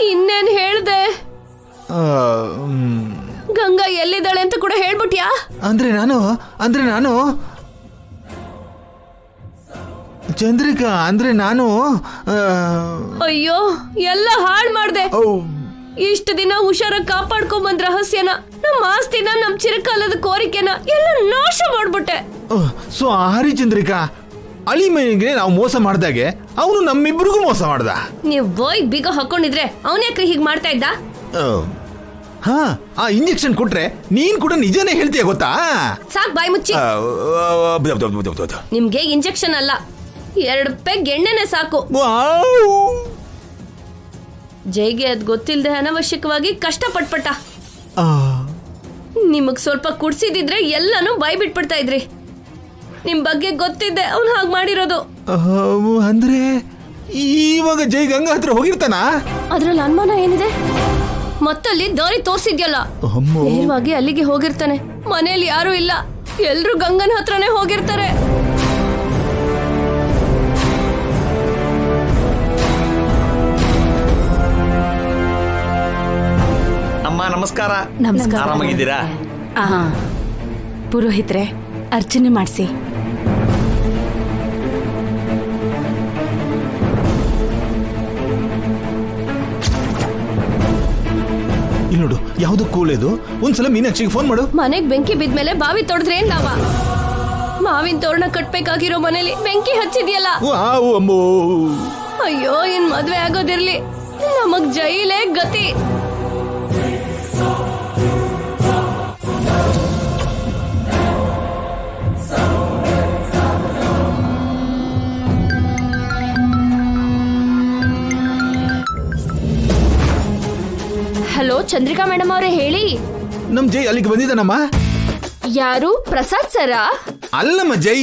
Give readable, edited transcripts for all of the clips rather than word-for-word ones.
ಇನ್ನೇನ್ ಹೇಳ್ದೆ? ಗಂಗಾ ಎಲ್ಲಿದ್ದಾಳೆ ಅಂತ ಕೂಡ ಹೇಳ್ಬಿಟ್ಯಾ? ಅಂದ್ರೆ ನಾನು ಚಂದ್ರಿಕಾ, ಅಂದ್ರೆ ನಾನು ಅಯ್ಯೋ, ಎಲ್ಲ ಹಾಳ್ ಮಾಡ್ದೆ. ಇಷ್ಟು ದಿನ ಹುಷಾರಾಗಿ ಕಾಪಾಡ್ಕೊಂಡ್ ಬಂದ್ ರಹಸ್ಯನ, ನಮ್ಮ ಆಸ್ತಿನ, ನಮ್ ಚಿರಕಾಲದ ಕೋರಿಕೆನ ಎಲ್ಲ ನಾಶ ಮಾಡ್ಬಿಟ್ಟೆ. ಸೊ ಹರಿ ಚಂದ್ರಿಕಾ, ಅಳಿಮೈಗೆ ನಾವು ಮೋಸ ಮಾಡ್ದಾಗೆ ಅವನು ನಮ್ಮಿಬ್ರಿಗೂ ಮೋಸ ಮಾಡ್ದ. ನೀವ್ ಬಾಯ್ ಬೀಗ ಹಾಕೊಂಡಿದ್ರೆ ಅವನ್ಯಾಕ್ರಿ ಹೀಗ್ ಮಾಡ್ತಾ ಇದ್ದ? ಹಾ, ಆ ಇಂಜೆಕ್ಷನ್ ಕೊಟ್ರೆ ನೀನ್ ಕೂಡ ನಿಜನೇ ಹೇಳ್ತೀಯ ಗೊತ್ತಾ? ಸಾಕ್ ಬಾಯ್ ಮುಚ್ಚಿ. ನಿಮ್ಗೆ ಇಂಜೆಕ್ಷನ್ ಅಲ್ಲ, 2 ಪೆಗ್ ಎಣ್ಣೆನೆ ಸಾಕು. ಜೈಗೆ ಅದ್ ಗೊತ್ತಿಲ್ದೆ ಅನವಶ್ಯಕವಾಗಿ ಕಷ್ಟ ಪಟ್ಪಟ್ಟ. ನಿಮಗ್ ಸ್ವಲ್ಪ ಕುಡ್ಸಿದಿದ್ರೆ ಎಲ್ಲಾನು ಬಾಯ್ ಬಿಟ್ಬಿಡ್ತಾ ಇದ್ರಿ. ನಿಮ್ ಬಗ್ಗೆ ಗೊತ್ತಿದ್ದೆ ಅವ್ನು ಹಾಗೆ ಮಾಡಿರೋದು. ಅಂದ್ರೆ ಇವಾಗ ಜೈ ಗಂಗಾ ಹತ್ರ ಹೋಗಿರ್ತಾನ? ಅದ್ರಲ್ಲಿ ಅನುಮಾನ ಏನಿದೆ? ಮತ್ತಲ್ಲಿ ದಾರಿ ತೋರ್ಸಿದ್ಯಲ್ಲ, ನೇರವಾಗಿ ಅಲ್ಲಿಗೆ ಹೋಗಿರ್ತಾನೆ. ಮನೇಲಿ ಯಾರು ಇಲ್ಲ, ಎಲ್ರು ಗಂಗನ ಹತ್ರನೇ ಹೋಗಿರ್ತಾರೆ. ಅಮ್ಮ ನಮಸ್ಕಾರ. ಆರಾಮಾಗಿದ್ದೀರಾ? ಪುರೋಹಿತ್ರೆ, ಅರ್ಚನೆ ಮಾಡಿಸಿ. ಇಲ್ಲಿ ನೋಡು, ಯಾವ್ದು ಕೂಲೇದು. ಒಂದ್ಸಲ ಮೀನಾಕ್ಷಿಗೆ ಫೋನ್ ಮಾಡು. ಮನೆಗ್ ಬೆಂಕಿ ಬಿದ್ಮೇಲೆ ಬಾವಿ ತೊಳೆದ್ರೆ ಏನ್ ಲಾಭ? ಮಾವಿನ ತೋರಣ ಕಟ್ಬೇಕಾಗಿರೋ ಮನೇಲಿ ಬೆಂಕಿ ಹಚ್ಚಿದ್ಯಲ್ಲ. ಅಯ್ಯೋ, ಇನ್ ಮದ್ವೆ ಆಗೋದಿರ್ಲಿ, ನಮಗ್ ಜೈಲೇ ಗತಿ. ಹಲೋ ಚಂದ್ರಿಕಾ ಮೇಡಮ್ ಅವರೇ, ಹೇಳಿ. ನಮ್ ಜೈ ಅಲ್ಲಿಗೆ ಬಂದಿದ್ದಾನಮ್ಮ. ಯಾರು? ಪ್ರಸಾದ್ ಸರಾ? ಅಲ್ಲಮ್ಮ, ಜೈ.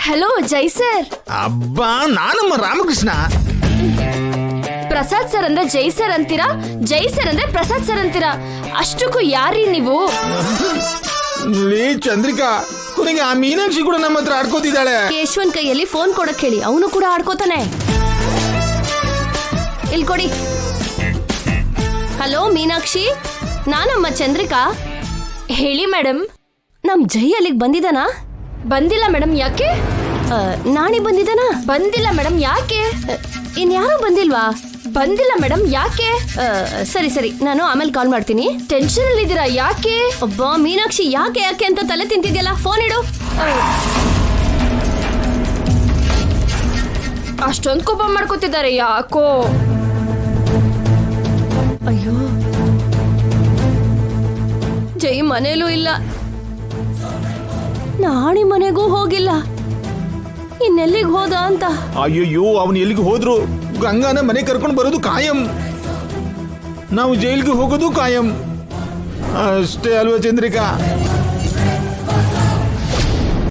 ಹಲೋ ಜೈ ಸರ್. ಅಬ್ಬಾ, ನಾನಮ್ಮ ರಾಮಕೃಷ್ಣ. ಪ್ರಸಾದ್ ಸರ್ ಅಂದ್ರೆ ಜೈ ಸರ್ ಅಂತೀರಾ, ಜೈ ಸರ್ ಅಂದ್ರೆ ಪ್ರಸಾದ್ ಸರ್ ಅಂತೀರಾ? ಅಷ್ಟಕ್ಕೂ ಯಾರೀ ನೀವು? ಚಂದ್ರಿಕಾ, ಕೊನೆಗೆ ಆ ಮೀನಾಕ್ಷಿ ಕೂಡ ನಮ್ಮ ಹತ್ರ ಆಡ್ಕೋತಿದ್ದಾಳೆ. ಕೇಶವನ್ ಕೈಯಲ್ಲಿ ಫೋನ್ ಕೊಡಕ್ ಹೇಳಿ, ಅವನು ಕೂಡ ಆಡ್ಕೋತಾನೆ. ಇಲ್ಲಿ ಕೊಡಿ. ಹಲೋ ಮೀನಾಕ್ಷಿ, ನಾನಮ್ಮ ಚಂದ್ರಿಕಾ. ಹೇಳಿ ಮೇಡಮ್. ನಮ್ ಜೈ ಅಲ್ಲಿಗೆ ಬಂದಿದ್ದಾನಾ? ಬಂದಿಲ್ಲ ಮೇಡಮ್. ಯಾಕೆ? ನಾಣಿ ಬಂದಿದ್ದಾನಾ? ಬಂದಿಲ್ಲ ಮೇಡಮ್. ಯಾಕೆ? ಇನ್ಯಾರು ಬಂದಿಲ್ವಾ? ಬಂದಿಲ್ಲ ಮೇಡಮ್. ಯಾಕೆ? ಸರಿ ಸರಿ, ನಾನು ಆಮೇಲೆ ಕಾಲ್ ಮಾಡ್ತೀನಿ. ಟೆನ್ಷನ್ ಅಲ್ಲಿ ಇದ್ದೀರಾ? ಯಾಕೆ? ಒಬ್ಬ ಮೀನಾಕ್ಷಿ, ಯಾಕೆ ಯಾಕೆ ಅಂತ ತಲೆ ತಿಂತಿದ್ಯಲ್ಲ, ಫೋನ್ ಇಡು. ಅಷ್ಟೊಂದು ಕೋಪ ಮಾಡ್ಕೋತಿದ್ದಾರೆ ಯಾಕೋ? ಅಯ್ಯೋ, ಜೈ ಮನೇಲೂ ಇಲ್ಲ, ನಾಣಿ ಮನೆಗೂ ಹೋಗಿಲ್ಲ. ಇನ್ನೆಲ್ಲಿಗೆ ಹೋದ ಅಂತ? ಅಯ್ಯಯ್ಯೋ, ಅವನು ಎಲ್ಲಿಗೆ ಹೋದ್ರು ಗಂಗಾನ ಮನೆ ಕರ್ಕೊಂಡು ಬರೋದು ಕಾಯಂ, ನಾವು ಜೈಲ್ಗೆ ಹೋಗೋದು ಕಾಯಂ. ಅಷ್ಟೇ ಅಲ್ವಾ ಚಂದ್ರಿಕಾ?